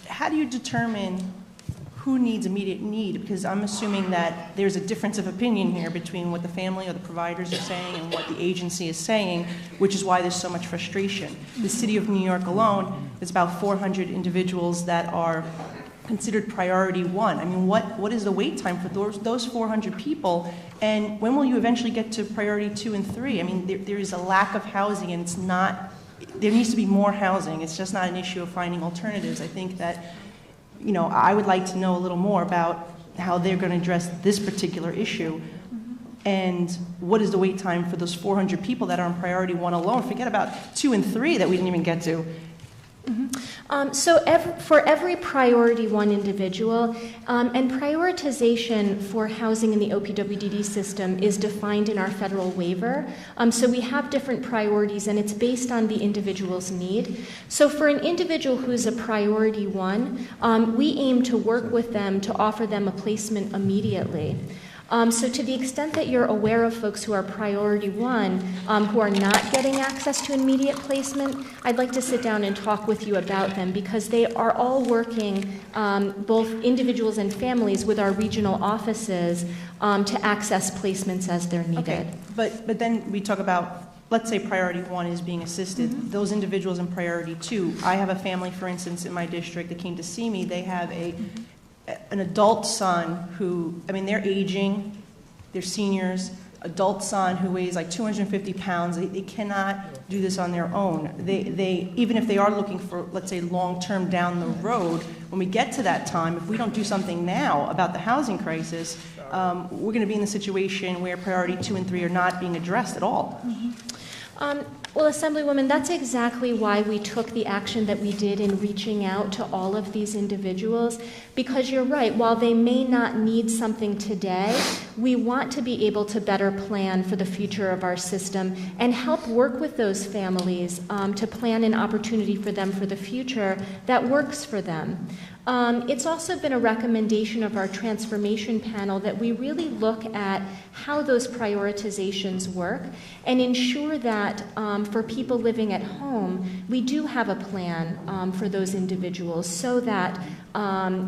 how do you determine who needs immediate need? Because I'm assuming that there's a difference of opinion here between what the family or the providers are saying and what the agency is saying, which is why there's so much frustration. The city of New York alone is about 400 individuals that are considered priority one. I mean, what is the wait time for those 400 people? And when will you eventually get to priority 2 and 3? I mean, there is a lack of housing, and there needs to be more housing. It's just not an issue of finding alternatives. I think that, I would like to know a little more about how they're going to address this particular issue. And what is the wait time for those 400 people that are on priority 1 alone? Forget about 2 and 3 that we didn't even get to. For every priority 1 individual, and prioritization for housing in the OPWDD system is defined in our federal waiver. So we have different priorities, and it's based on the individual's need. So for an individual who's a priority 1, we aim to work with them to offer them a placement immediately. So to the extent that you're aware of folks who are priority 1, who are not getting access to immediate placement, I'd like to sit down and talk with you about them, because they are all working, both individuals and families, with our regional offices to access placements as they're needed. Okay. But then we talk about, let's say priority 1 is being assisted. Those individuals in priority 2, I have a family, for instance, in my district that came to see me. They have an adult son who, they're aging, they're seniors, adult son who weighs like 250 pounds. They cannot do this on their own. They even if they are looking for, let's say, long-term down the road, when we get to that time, if we don't do something now about the housing crisis, we're going to be in the situation where priority 2 and 3 are not being addressed at all. Well, Assemblywoman, that's exactly why we took the action that we did in reaching out to all of these individuals, because you're right, while they may not need something today, we want to be able to better plan for the future of our system and help work with those families to plan an opportunity for them for the future that works for them. It's also been a recommendation of our transformation panel that we really look at how those prioritizations work and ensure that for people living at home, we do have a plan for those individuals so that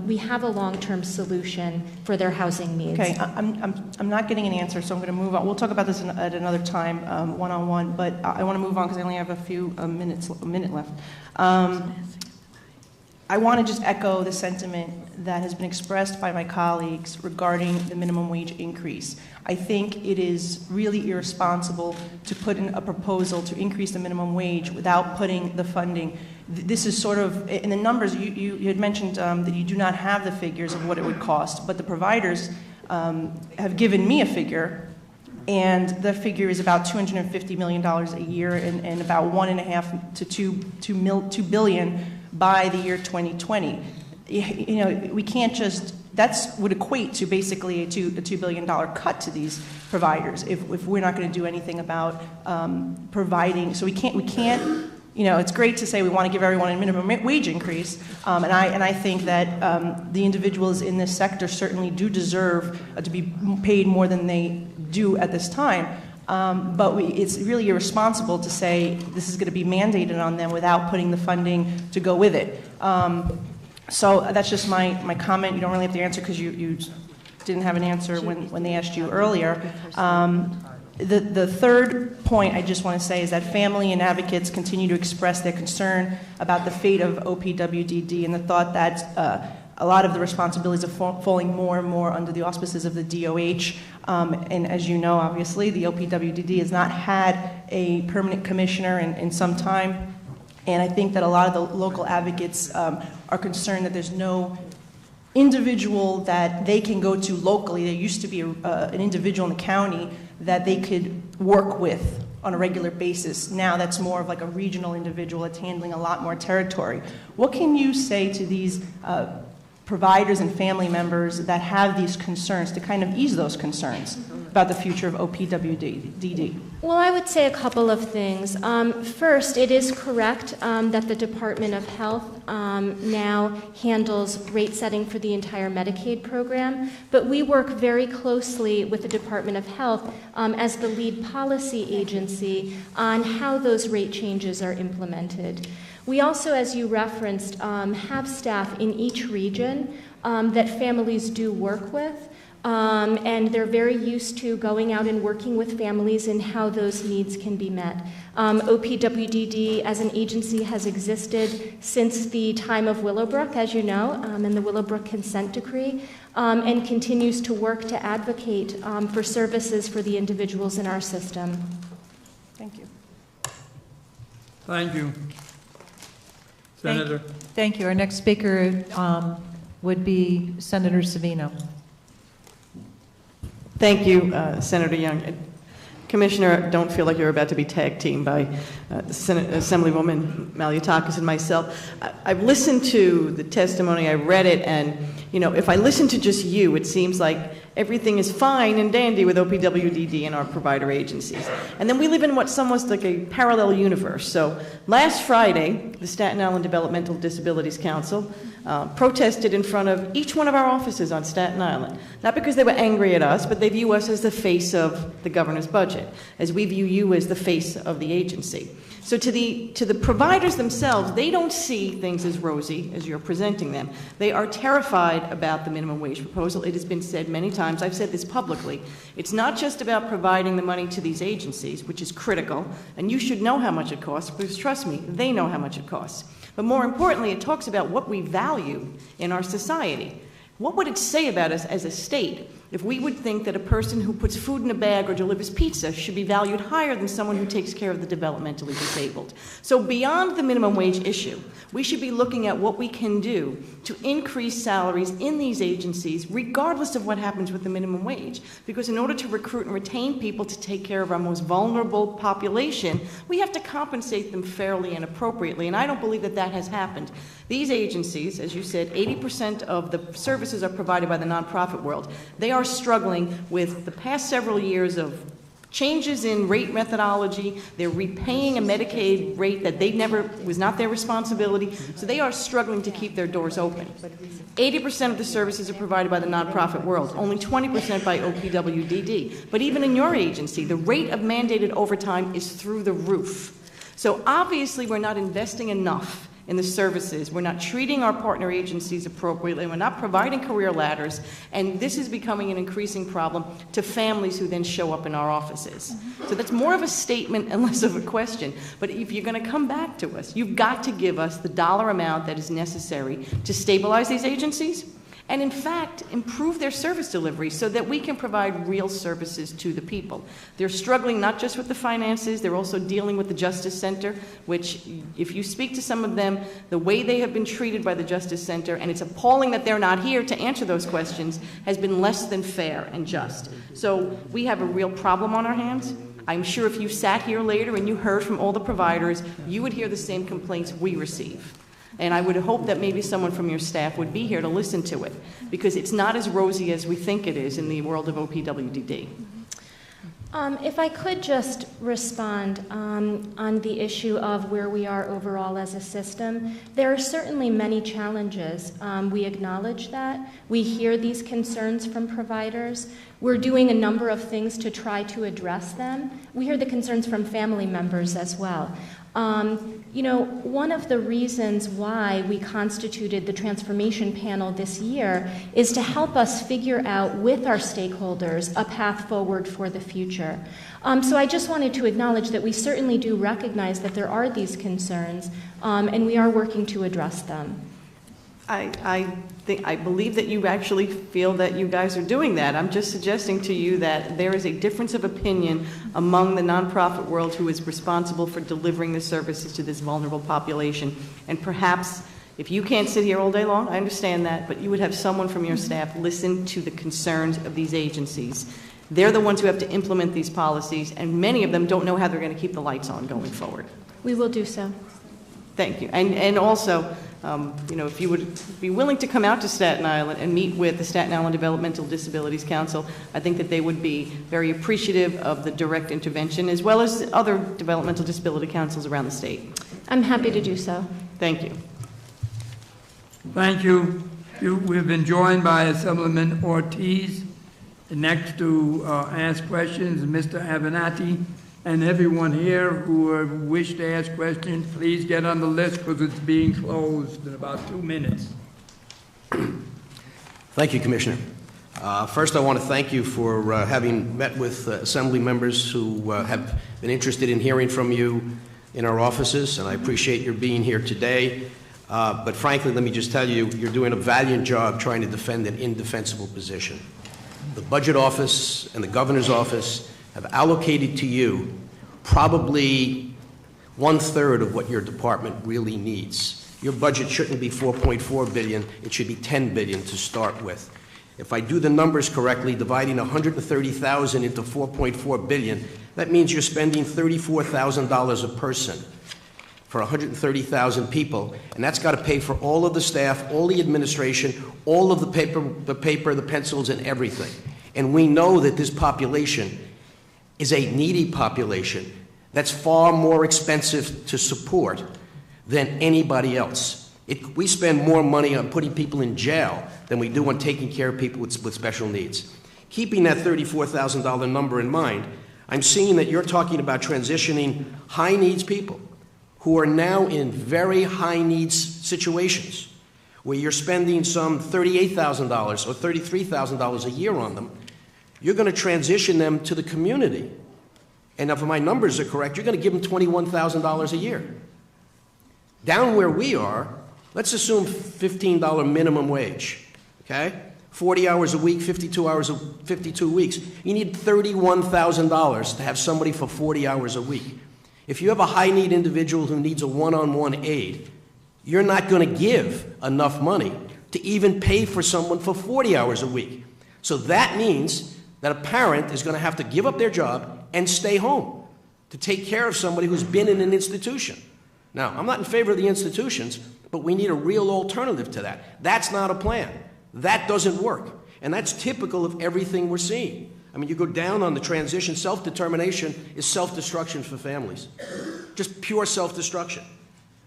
we have a long-term solution for their housing needs. Okay, I'm not getting an answer, so I'm going to move on. We'll talk about this at another time, one-on-one, but I want to move on because I only have a minute left. I want to just echo the sentiment that has been expressed by my colleagues regarding the minimum wage increase. I think it is really irresponsible to put in a proposal to increase the minimum wage without putting the funding. This is sort of, in the numbers, you had mentioned that you do not have the figures of what it would cost, but the providers have given me a figure, and the figure is about $250 million a year and about $1.5 to $2 billion by the year 2020. We can't just, that would equate to basically a $2 billion cut to these providers if we're not going to do anything about providing. So we can't. It's great to say we want to give everyone a minimum wage increase, and I think that the individuals in this sector certainly do deserve to be paid more than they do at this time. But it's really irresponsible to say this is going to be mandated on them without putting the funding to go with it. So that's just my comment. You don't really have to answer because you didn't have an answer when they asked you earlier. The third point I just want to say is that family and advocates continue to express their concern about the fate of OPWDD and the thought that a lot of the responsibilities are falling more and more under the auspices of the DOH. And as you know, obviously, the OPWDD has not had a permanent commissioner in some time. And I think that a lot of the local advocates are concerned that there's no individual that they can go to locally. There used to be an individual in the county that they could work with on a regular basis. Now that's more of like a regional individual that's handling a lot more territory. What can you say to these providers and family members that have these concerns to kind of ease those concerns about the future of OPWDD? Well, I would say a couple of things. First, it is correct that the Department of Health now handles rate setting for the entire Medicaid program, but we work very closely with the Department of Health as the lead policy agency on how those rate changes are implemented. We also, as you referenced, have staff in each region that families do work with. And they're very used to going out and working with families and how those needs can be met. OPWDD as an agency has existed since the time of Willowbrook, as you know, and the Willowbrook consent decree, and continues to work to advocate for services for the individuals in our system. Thank you. Thank you. Senator. Thank you. Our next speaker would be Senator Savino. Thank you, Senator Young. Commissioner, don't feel like you're about to be tag teamed by Assemblywoman Malliotakis and myself. I've listened to the testimony, I read it, and if I listen to just you, it seems like everything is fine and dandy with OPWDD and our provider agencies. And then we live in what's almost like a parallel universe. So last Friday, the Staten Island Developmental Disabilities Council protested in front of each one of our offices on Staten Island. Not because they were angry at us, but they view us as the face of the governor's budget, as we view you as the face of the agency. So to the providers themselves, they don't see things as rosy as you're presenting them. They are terrified about the minimum wage proposal. It has been said many times. I've said this publicly. It's not just about providing the money to these agencies, which is critical, and you should know how much it costs, because trust me, they know how much it costs. But more importantly, it talks about what we value in our society. What would it say about us as a state if we would think that a person who puts food in a bag or delivers pizza should be valued higher than someone who takes care of the developmentally disabled? So beyond the minimum wage issue, we should be looking at what we can do to increase salaries in these agencies regardless of what happens with the minimum wage. Because in order to recruit and retain people to take care of our most vulnerable population, we have to compensate them fairly and appropriately, and I don't believe that that has happened. These agencies, as you said, 80% of the services are provided by the nonprofit world. They are struggling with the past several years of changes in rate methodology. They're repaying a Medicaid rate that they never was not their responsibility. So they are struggling to keep their doors open. 80% of the services are provided by the nonprofit world, only 20% by OPWDD. But even in your agency, the rate of mandated overtime is through the roof. So obviously we're not investing enough in the services. We're not treating our partner agencies appropriately. We're not providing career ladders. And this is becoming an increasing problem to families who then show up in our offices. So that's more of a statement and less of a question. But if you're going to come back to us, you've got to give us the dollar amount that is necessary to stabilize these agencies and, in fact, improve their service delivery so that we can provide real services to the people. They're struggling not just with the finances, they're also dealing with the Justice Center, which, if you speak to some of them, the way they have been treated by the Justice Center, and it's appalling that they're not here to answer those questions, has been less than fair and just. So we have a real problem on our hands. I'm sure if you sat here later and you heard from all the providers, you would hear the same complaints we receive. And I would hope that maybe someone from your staff would be here to listen to it, because it's not as rosy as we think it is in the world of OPWDD. If I could just respond on the issue of where we are overall as a system, there are certainly many challenges. We acknowledge that. We hear these concerns from providers. We're doing a number of things to try to address them. We hear the concerns from family members as well. One of the reasons why we constituted the Transformation Panel this year is to help us figure out with our stakeholders a path forward for the future. So I just wanted to acknowledge that we certainly do recognize that there are these concerns, and we are working to address them. I believe that you actually feel that you guys are doing that. I'm just suggesting to you that there is a difference of opinion among the nonprofit world who is responsible for delivering the services to this vulnerable population. And perhaps, if you can't sit here all day long, I understand that, but you would have someone from your staff listen to the concerns of these agencies. They're the ones who have to implement these policies, and many of them don't know how they're going to keep the lights on going forward. We will do so. Thank you. And also, if you would be willing to come out to Staten Island and meet with the Staten Island Developmental Disabilities Council, I think that they would be very appreciative of the direct intervention, as well as other developmental disability councils around the state. I'm happy to do so. Thank you. Thank you. We've been joined by Assemblyman Ortiz. Next to ask questions, Mr. Avenatti. And everyone here who wish to ask questions, please get on the list because it's being closed in about 2 minutes. Thank you, Commissioner. First, I want to thank you for having met with Assembly members who have been interested in hearing from you in our offices, and I appreciate your being here today. But frankly, let me just tell you, you're doing a valiant job trying to defend an indefensible position. The Budget Office and the Governor's Office have allocated to you probably 1/3 of what your department really needs. Your budget shouldn't be $4.4 billion, it should be $10 billion to start with. If I do the numbers correctly, dividing $130,000 into $4.4 billion, that means you're spending $34,000 a person for 130,000 people, and that's got to pay for all of the staff, all the administration, all of the paper, the pencils, and everything. And we know that this population is a needy population that's far more expensive to support than anybody else. We spend more money on putting people in jail than we do on taking care of people with special needs. Keeping that $34,000 number in mind, I'm seeing that you're talking about transitioning high needs people who are now in very high needs situations where you're spending some $38,000 or $33,000 a year on them. You're going to transition them to the community. And if my numbers are correct, you're going to give them $21,000 a year. Down where we are, let's assume $15 minimum wage, okay? 40 hours a week, 52 weeks. You need $31,000 to have somebody for 40 hours a week. If you have a high-need individual who needs a one-on-one aid, you're not going to give enough money to even pay for someone for 40 hours a week. So that means that a parent is going to have to give up their job and stay home to take care of somebody who's been in an institution. Now, I'm not in favor of the institutions, but we need a real alternative to that. That's not a plan. That doesn't work. And that's typical of everything we're seeing. I mean, you go down on the transition, self-determination is self-destruction for families. Just pure self-destruction.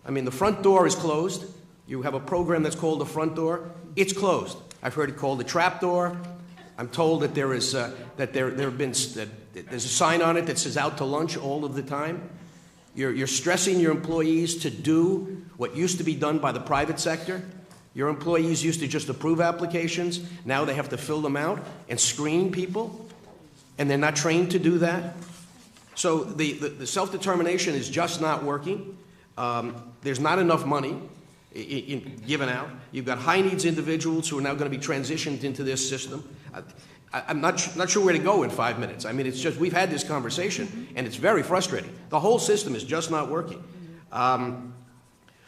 I mean, the front door is closed. You have a program that's called the front door. It's closed. I've heard it called the trap door. I'm told that there's a sign on it that says out to lunch all of the time. You're stressing your employees to do what used to be done by the private sector. Your employees used to just approve applications. Now they have to fill them out and screen people, and they're not trained to do that. So the self-determination is just not working. There's not enough money given out. You've got high-needs individuals who are now going to be transitioned into this system. I'm not sure where to go in 5 minutes. I mean, it's just, we've had this conversation, and it's very frustrating. The whole system is just not working.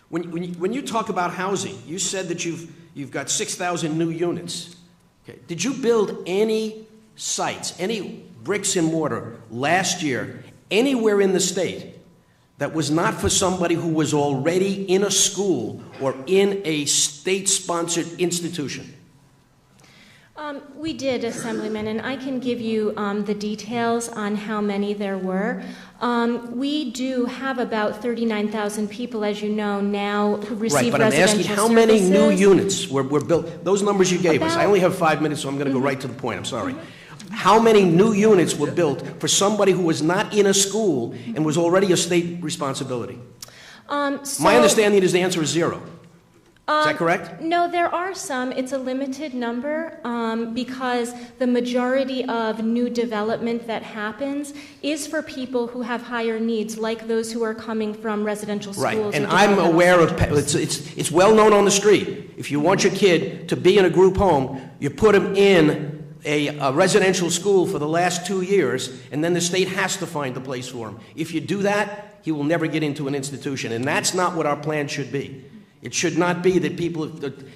When you talk about housing, you said that you've got 6,000 new units. Okay. Did you build any sites, any bricks and mortar last year, anywhere in the state that was not for somebody who was already in a school or in a state-sponsored institution? We did, Assemblyman, and I can give you the details on how many there were. We do have about 39,000 people, as you know, now who receive residential services. Right, but I'm asking how many new units were built? Those numbers you gave us. I only have 5 minutes, so I'm going to go right to the point. I'm sorry. How many new units were built for somebody who was not in a school and was already a state responsibility? My understanding is the answer is 0. Is that correct? No, there are some. It's a limited number because the majority of new development that happens is for people who have higher needs, like those who are coming from residential schools. Right, and I'm aware of, it's well known on the street. If you want your kid to be in a group home, you put him in a residential school for the last 2 years, and then the state has to find a place for him. If you do that, he will never get into an institution, and that's not what our plan should be. It should not be that people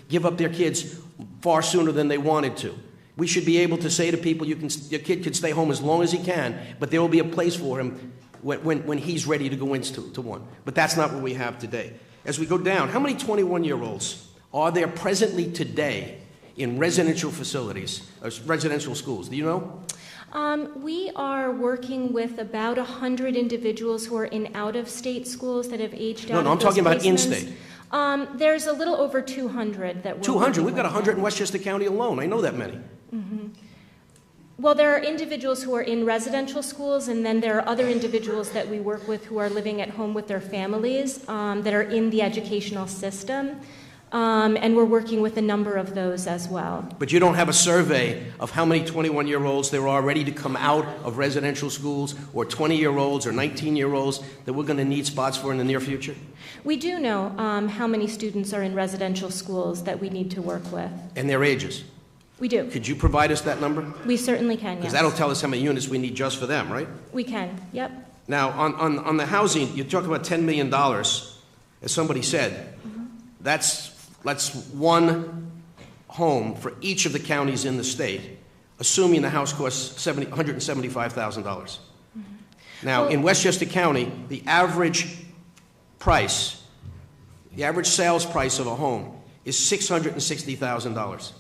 give up their kids far sooner than they wanted to. We should be able to say to people, your kid can stay home as long as he can, but there will be a place for him when he's ready to go into one. But that's not what we have today. As we go down, how many 21-year-olds are there presently today in residential facilities, residential schools? Do you know? We are working with about 100 individuals who are in out-of-state schools that have aged out. No, I'm talking about in-state. There's a little over 200 that we're 200? We've got 100 in Westchester County alone. I know that many. Mm-hmm. Well, there are individuals who are in residential schools, and then there are other individuals that we work with who are living at home with their families that are in the educational system. And we're working with a number of those as well. But you don't have a survey of how many 21-year-olds there are ready to come out of residential schools, or 20-year-olds or 19-year-olds that we're going to need spots for in the near future? We do know how many students are in residential schools that we need to work with. And their ages? We do. Could you provide us that number? We certainly can, yes. Because that'll tell us how many units we need just for them, right? We can, yep. Now, on the housing, you talk about $10 million, as somebody said. That's one home for each of the counties in the state, assuming the house costs $175,000. Now, in Westchester County, the average sales price of a home is $660,000.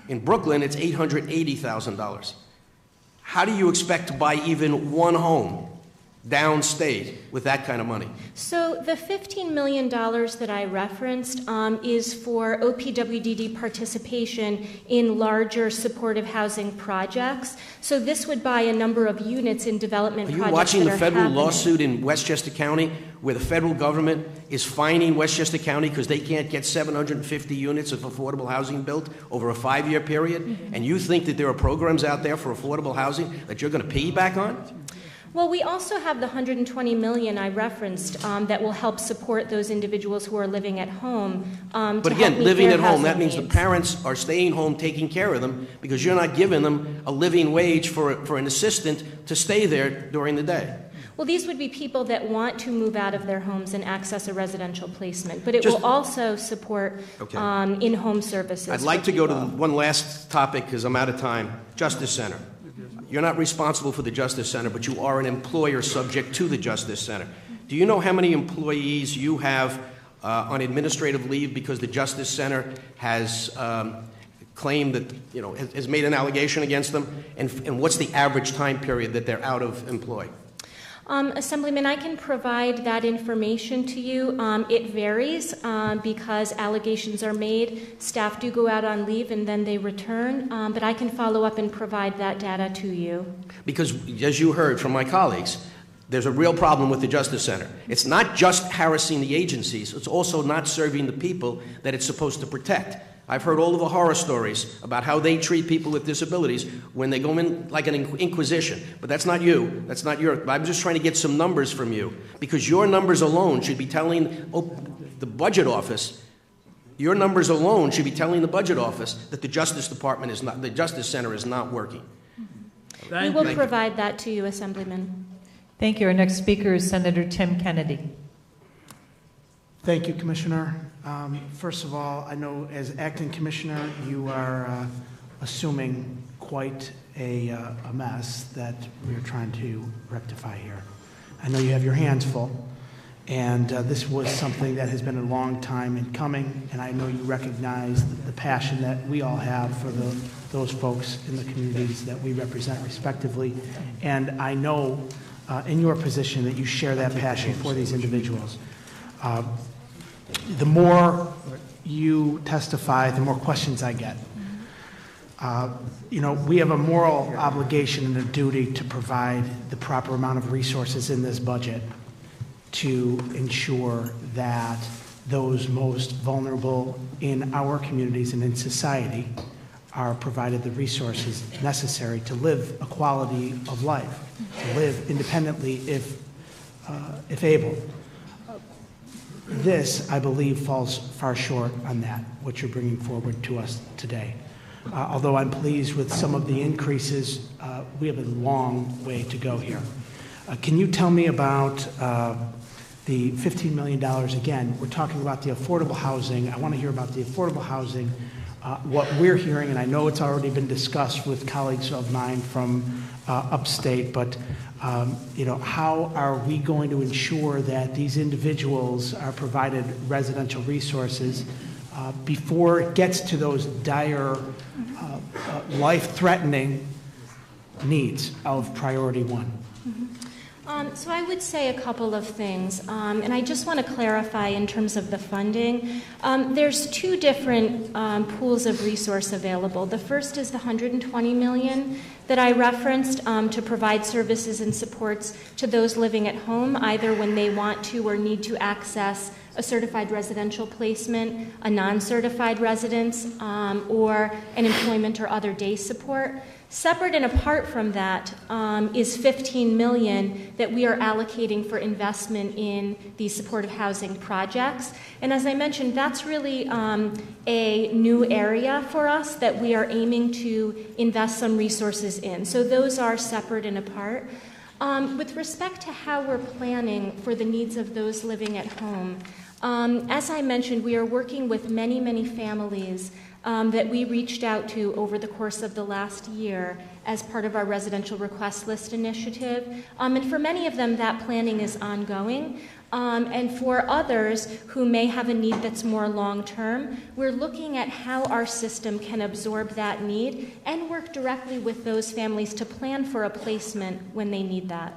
In Brooklyn, it's $880,000. How do you expect to buy even one home downstate with that kind of money? So the $15 million that I referenced is for OPWDD participation in larger supportive housing projects. So this would buy a number of units in development projects. Are you watching the federal happening. lawsuit in Westchester County where the federal government is fining Westchester County because they can't get 750 units of affordable housing built over a 5-year period? And you think that there are programs out there for affordable housing that you're going to piggyback on? Well, we also have the $120 million I referenced that will help support those individuals who are living at home. But again, living at home, that means the parents are staying home taking care of them because you're not giving them a living wage for an assistant to stay there during the day. Well, these would be people that want to move out of their homes and access a residential placement, but it will also support in-home services. I'd like to go to one last topic because I'm out of time. Justice Center. You're not responsible for the Justice Center, but you are an employer subject to the Justice Center. Do you know how many employees you have on administrative leave because the Justice Center has claimed that, has made an allegation against them? And what's the average time period that they're out of employ? Assemblyman, I can provide that information to you. It varies because allegations are made, staff do go out on leave, and then they return. But I can follow up and provide that data to you. Because, as you heard from my colleagues, there's a real problem with the Justice Center. It's not just harassing the agencies, it's also not serving the people that it's supposed to protect. I've heard all of the horror stories about how they treat people with disabilities when they go in like an inquisition. But that's not you. That's not your... I'm just trying to get some numbers from you. Because your numbers alone should be telling the budget office, your numbers alone should be telling the budget office that the Justice Department is not, the Justice Center is not working. We will provide that to you, Assemblyman. Thank you. Our next speaker is Senator Tim Kennedy. Thank you, Commissioner. First of all, I know as acting commissioner, you are assuming quite a mess that we're trying to rectify here. I know you have your hands full, and this was something that has been a long time in coming, and I know you recognize the passion that we all have for those folks in the communities that we represent respectively, and I know in your position that you share that passion for these individuals. The more you testify, the more questions I get. We have a moral obligation and a duty to provide the proper amount of resources in this budget to ensure that those most vulnerable in our communities and in society are provided the resources necessary to live a quality of life, to live independently if able. This, I believe, falls far short on that, what you're bringing forward to us today. Although I'm pleased with some of the increases, we have a long way to go here. Can you tell me about the $15 million again? We're talking about the affordable housing. I want to hear about the affordable housing, what we're hearing, and I know it's already been discussed with colleagues of mine from upstate, but how are we going to ensure that these individuals are provided residential resources before it gets to those dire, life-threatening needs of priority one? So I would say a couple of things, and I just want to clarify in terms of the funding. There's two different pools of resource available. The first is the $120 million that I referenced to provide services and supports to those living at home, either when they want to or need to access a certified residential placement, a non-certified residence, or an employment or other day support. Separate and apart from that is $15 million that we are allocating for investment in these supportive housing projects. And as I mentioned, that's really a new area for us that we are aiming to invest some resources in. So those are separate and apart. With respect to how we're planning for the needs of those living at home, as I mentioned, we are working with many, many families that we reached out to over the course of the last year as part of our residential request list initiative. And for many of them, that planning is ongoing. And for others who may have a need that's more long-term, we're looking at how our system can absorb that need and work directly with those families to plan for a placement when they need that.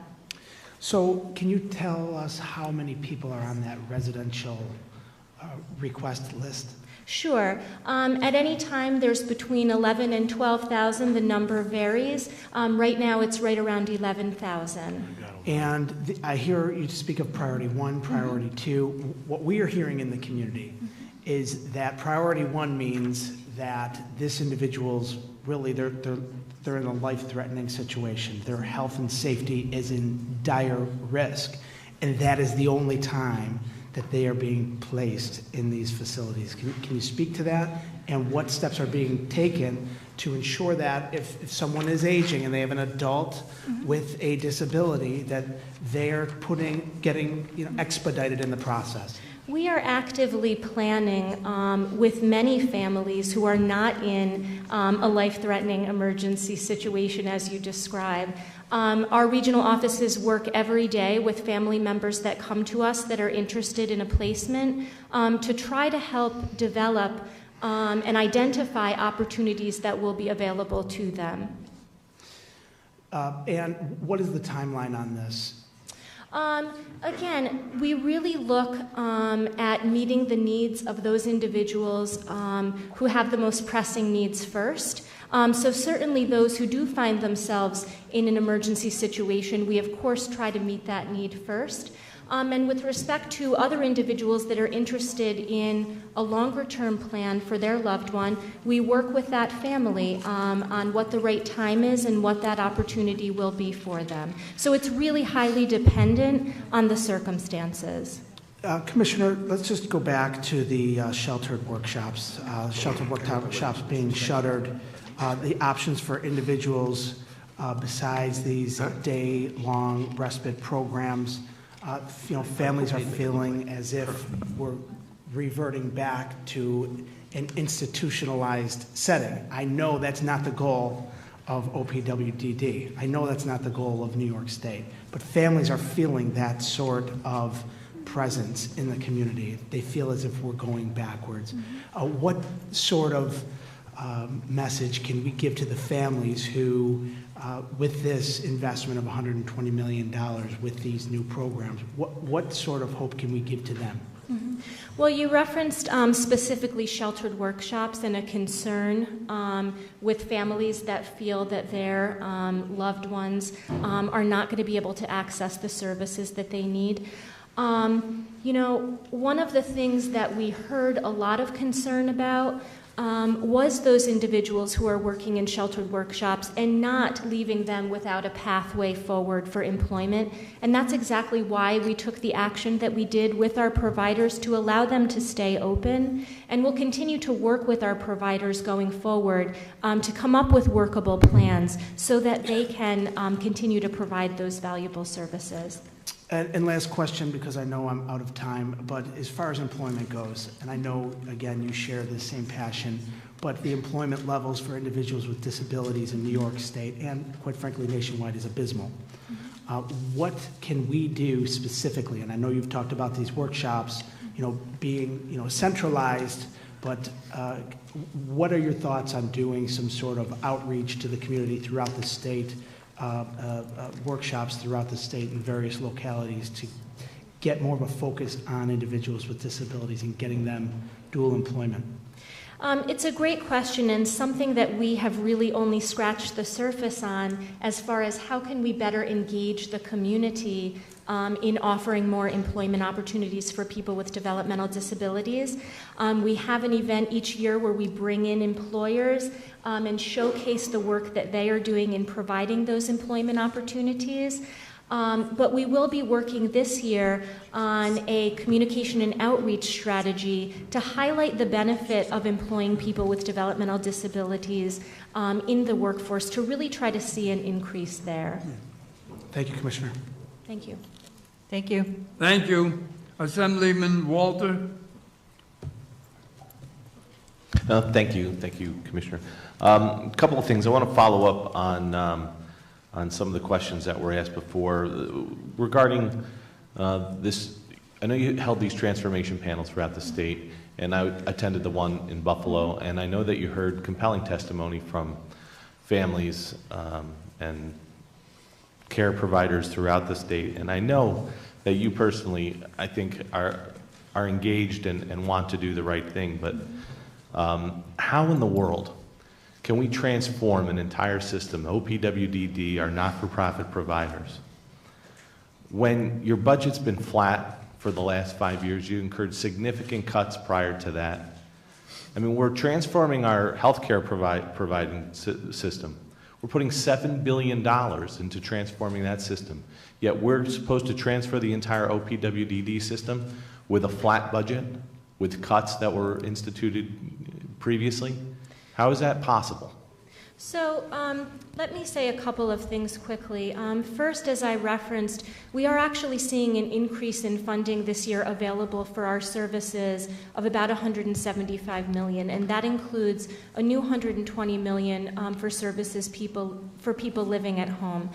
So can you tell us how many people are on that residential request list? Sure. At any time, there's between 11 and 12,000. The number varies. Right now, it's right around 11,000. And I hear you speak of priority one, priority two. What we are hearing in the community is that priority one means that this individual's really, they're in a life-threatening situation. Their health and safety is in dire risk. And that is the only time that they are being placed in these facilities. Can you speak to that? And what steps are being taken to ensure that if someone is aging and they have an adult with a disability, that they're getting expedited in the process? We are actively planning with many families who are not in a life-threatening emergency situation as you describe. Our regional offices work every day with family members that come to us that are interested in a placement to try to help develop and identify opportunities that will be available to them. And what is the timeline on this? Again, we really look at meeting the needs of those individuals who have the most pressing needs first. So certainly those who do find themselves in an emergency situation, we of course try to meet that need first. And with respect to other individuals that are interested in a longer-term plan for their loved one, we work with that family on what the right time is and what that opportunity will be for them. So it's really highly dependent on the circumstances. Commissioner, let's just go back to the sheltered workshops. Sheltered workshops being shuttered, the options for individuals besides these day-long respite programs. Families are feeling as if we're reverting back to an institutionalized setting. I know that's not the goal of OPWDD. I know that's not the goal of New York State. But families are feeling that sort of presence in the community. They feel as if we're going backwards. What sort of message can we give to the families who, with this investment of $120 million with these new programs, what sort of hope can we give to them? Well, you referenced specifically sheltered workshops and a concern with families that feel that their loved ones are not going to be able to access the services that they need. One of the things that we heard a lot of concern about was those individuals who are working in sheltered workshops and not leaving them without a pathway forward for employment. And that's exactly why we took the action that we did with our providers to allow them to stay open. And we'll continue to work with our providers going forward to come up with workable plans so that they can continue to provide those valuable services. And last question, because I know I'm out of time, but as far as employment goes, and I know, again, you share the same passion, but the employment levels for individuals with disabilities in New York State and, quite frankly, nationwide is abysmal. What can we do specifically? And I know you've talked about these workshops, being, centralized, but what are your thoughts on doing some sort of outreach to the community throughout the state workshops throughout the state in various localities to get more of a focus on individuals with disabilities and getting them dual employment? It's a great question and something that we have really only scratched the surface on as far as how can we better engage the community in offering more employment opportunities for people with developmental disabilities. We have an event each year where we bring in employers and showcase the work that they are doing in providing those employment opportunities. But we will be working this year on a communication and outreach strategy to highlight the benefit of employing people with developmental disabilities in the workforce to really try to see an increase there. Thank you, Commissioner. Thank you. Thank you. Thank you. Assemblyman Walter? Thank you, Commissioner. A couple of things. I want to follow up on some of the questions that were asked before regarding this. I know you held these transformation panels throughout the state, and I attended the one in Buffalo, and I know that you heard compelling testimony from families and care providers throughout the state, and I know that you personally, I think, are engaged and want to do the right thing, but how in the world can we transform an entire system, OPWDD, our not-for-profit providers, when your budget's been flat for the last 5 years? You incurred significant cuts prior to that. I mean, we're transforming our healthcare providing system. We're putting $7 billion into transforming that system, yet we're supposed to transfer the entire OPWDD system with a flat budget, with cuts that were instituted previously. How is that possible? So let me say a couple of things quickly. First, as I referenced, we are actually seeing an increase in funding this year available for our services of about $175 million, and that includes a new $120 million for services for people living at home.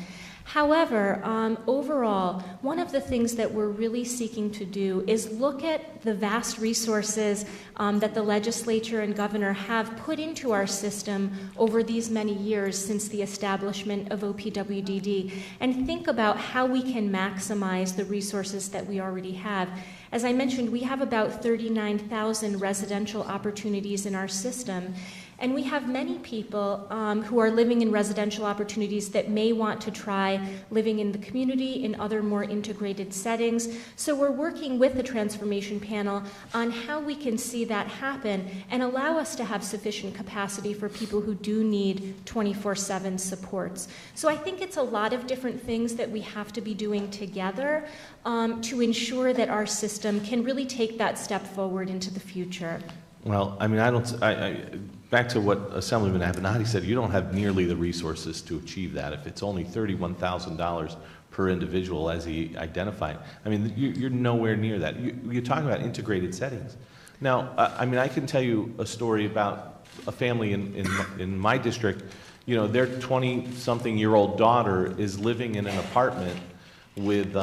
However, overall, one of the things that we're really seeking to do is look at the vast resources that the legislature and governor have put into our system over these many years since the establishment of OPWDD, and think about how we can maximize the resources that we already have. As I mentioned, we have about 39,000 residential opportunities in our system. And we have many people who are living in residential opportunities that may want to try living in the community in other more integrated settings. So we're working with the transformation panel on how we can see that happen and allow us to have sufficient capacity for people who do need 24/7 supports. So I think it's a lot of different things that we have to be doing together to ensure that our system can really take that step forward into the future. Well, I mean, back to what Assemblyman Avenatti said, you don't have nearly the resources to achieve that. If it's only $31,000 per individual, as he identified, I mean, you're nowhere near that. You're talking about integrated settings. Now, I mean, I can tell you a story about a family in my district. You know, their 20-something-year-old daughter is living in an apartment with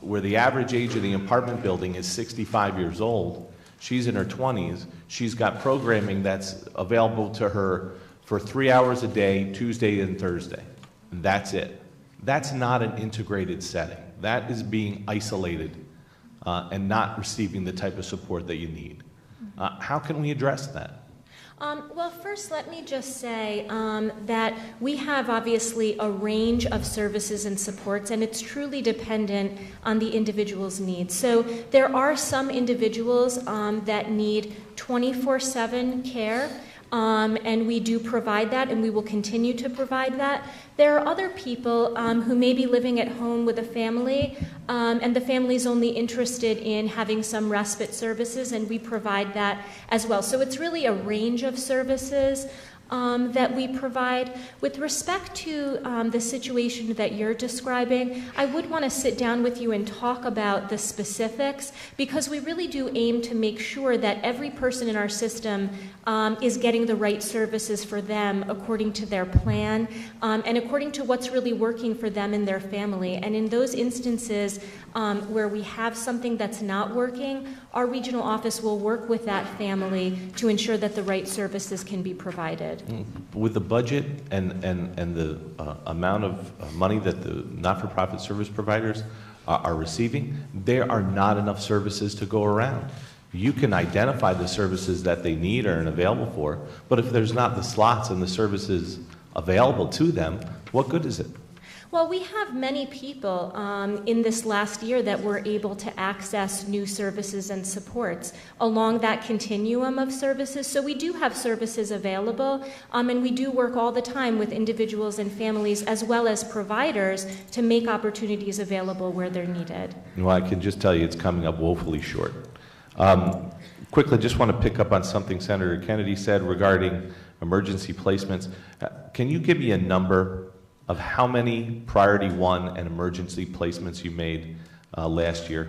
where the average age of the apartment building is 65 years old. She's in her 20s. She's got programming that's available to her for 3 hours a day, Tuesday and Thursday. And that's it. That's not an integrated setting. That is being isolated and not receiving the type of support that you need. How can we address that? Well, first, let me just say that we have obviously a range of services and supports, and it's truly dependent on the individual's needs. So there are some individuals that need 24/7 care, and we do provide that, and we will continue to provide that. There are other people who may be living at home with a family, and the family is only interested in having some respite services, and we provide that as well. So it's really a range of services that we provide. With respect to the situation that you're describing, I would want to sit down with you and talk about the specifics, because we really do aim to make sure that every person in our system is getting the right services for them according to their plan and according to what's really working for them and their family. And in those instances where we have something that's not working, our regional office will work with that family to ensure that the right services can be provided. With the budget and the amount of money that the not-for-profit service providers are receiving, there are not enough services to go around. You can identify the services that they need or are available for, but if there's not the slots and the services available to them, what good is it? Well, we have many people in this last year that were able to access new services and supports along that continuum of services. So we do have services available, and we do work all the time with individuals and families as well as providers to make opportunities available where they're needed. Well, I can just tell you it's coming up woefully short. Quickly, just want to pick up on something Senator Kennedy said regarding emergency placements. Can you give me a number of how many Priority 1 and emergency placements you made last year?